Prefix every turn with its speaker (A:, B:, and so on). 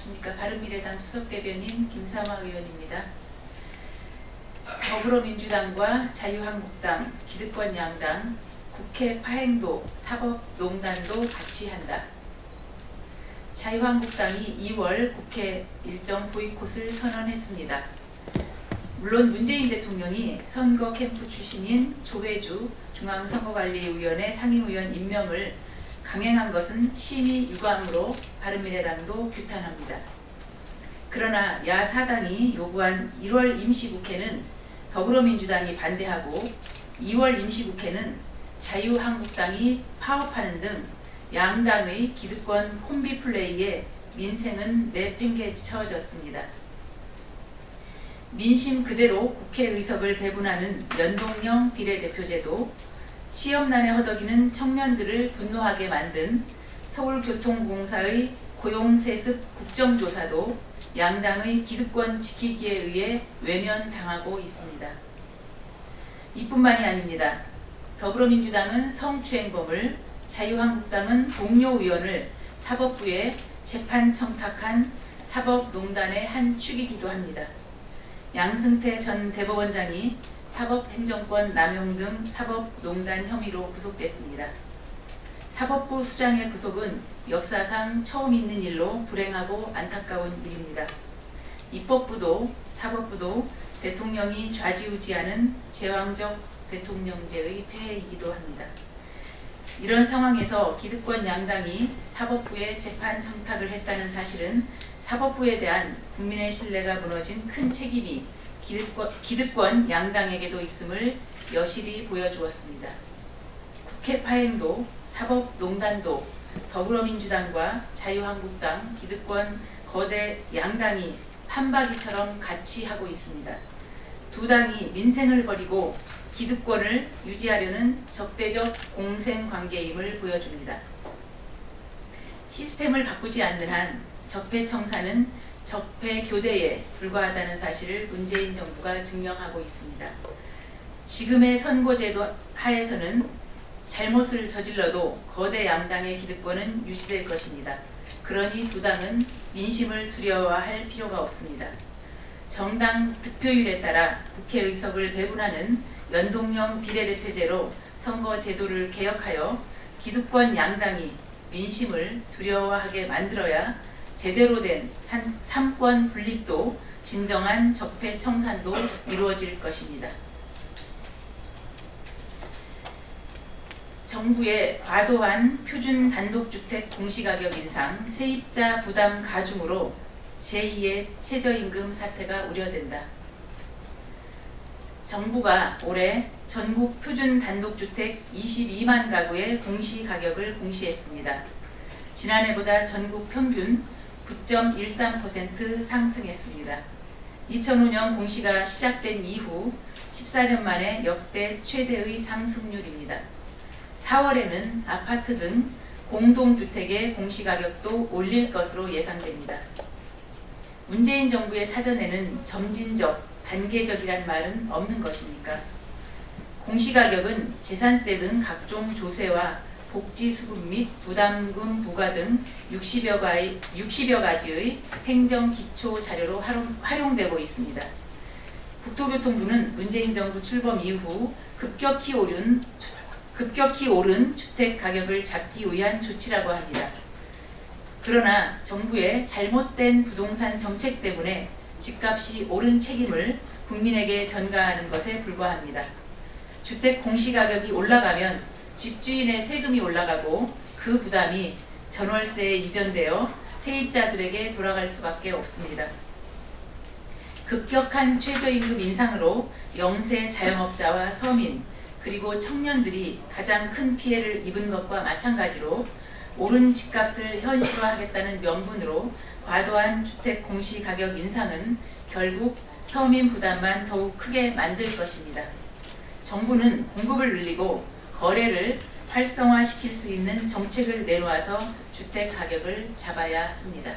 A: 안녕하십니까. 바른미래당 수석대변인 김삼화 의원입니다. 더불어민주당과 자유한국당, 기득권 양당, 국회 파행도, 사법농단도 같이 한다. 자유한국당이 2월 국회 일정 보이콧을 선언했습니다. 물론 문재인 대통령이 선거 캠프 출신인 조회주 중앙선거관리위원회 상임위원 임명을 강행한 것은 심히 유감으로 바른미래당도 규탄합니다. 그러나 야사당이 요구한 1월 임시국회는 더불어민주당이 반대하고 2월 임시국회는 자유한국당이 파업하는 등 양당의 기득권 콤비 플레이에 민생은 내팽개쳐졌습니다. 민심 그대로 국회 의석을 배분하는 연동형 비례대표제도, 취업난에 허덕이는 청년들을 분노하게 만든 서울교통공사의 고용세습 국정조사도 양당의 기득권 지키기에 의해 외면당하고 있습니다. 이뿐만이 아닙니다. 더불어민주당은 성추행범을, 자유한국당은 동료 의원을 사법부에 재판 청탁한 사법농단의 한 축이기도 합니다. 양승태 전 대법원장이 사법행정권 남용 등 사법농단 혐의로 구속됐습니다. 사법부 수장의 구속은 역사상 처음 있는 일로 불행하고 안타까운 일입니다. 입법부도 사법부도 대통령이 좌지우지하는 제왕적 대통령제의 폐해이기도 합니다. 이런 상황에서 기득권 양당이 사법부에 재판 청탁을 했다는 사실은 사법부에 대한 국민의 신뢰가 무너진 큰 책임이 기득권 양당에게도 있음을 여실히 보여주었습니다. 국회 파행도, 사법농단도 더불어민주당과 자유한국당, 기득권 거대 양당이 판박이처럼 같이 하고 있습니다. 두 당이 민생을 버리고 기득권을 유지하려는 적대적 공생관계임을 보여줍니다. 시스템을 바꾸지 않는 한 적폐청산은 적폐교대에 불과하다는 사실을 문재인 정부가 증명하고 있습니다. 지금의 선거제도 하에서는 잘못을 저질러도 거대 양당의 기득권은 유지될 것입니다. 그러니 두 당은 민심을 두려워할 필요가 없습니다. 정당 득표율에 따라 국회 의석을 배분하는 연동형 비례대표제로 선거제도를 개혁하여 기득권 양당이 민심을 두려워하게 만들어야 제대로 된 삼권 분립도 진정한 적폐 청산도 이루어질 것입니다. 정부의 과도한 표준 단독주택 공시가격 인상, 세입자 부담 가중으로 제2의 최저임금 사태가 우려된다. 정부가 올해 전국 표준 단독주택 22만 가구의 공시가격을 공시했습니다. 지난해보다 전국 평균 9.13% 상승했습니다. 2005년 공시가 시작된 이후 14년 만에 역대 최대의 상승률입니다. 4월에는 아파트 등 공동주택의 공시가격도 올릴 것으로 예상됩니다. 문재인 정부의 사전에는 점진적, 단계적이란 말은 없는 것입니까? 공시가격은 재산세 등 각종 조세와 복지수급 및 부담금 부과 등 60여 가지의 행정기초 자료로 활용되고 있습니다. 국토교통부는 문재인 정부 출범 이후 급격히 오른 주택 가격을 잡기 위한 조치라고 합니다. 그러나 정부의 잘못된 부동산 정책 때문에 집값이 오른 책임을 국민에게 전가하는 것에 불과합니다. 주택 공시가격이 올라가면 집주인의 세금이 올라가고 그 부담이 전월세에 이전되어 세입자들에게 돌아갈 수밖에 없습니다. 급격한 최저임금 인상으로 영세 자영업자와 서민 그리고 청년들이 가장 큰 피해를 입은 것과 마찬가지로 오른 집값을 현실화하겠다는 명분으로 과도한 주택 공시가격 인상은 결국 서민 부담만 더욱 크게 만들 것입니다. 정부는 공급을 늘리고 거래를 활성화시킬 수 있는 정책을 내놓아서 주택 가격을 잡아야 합니다.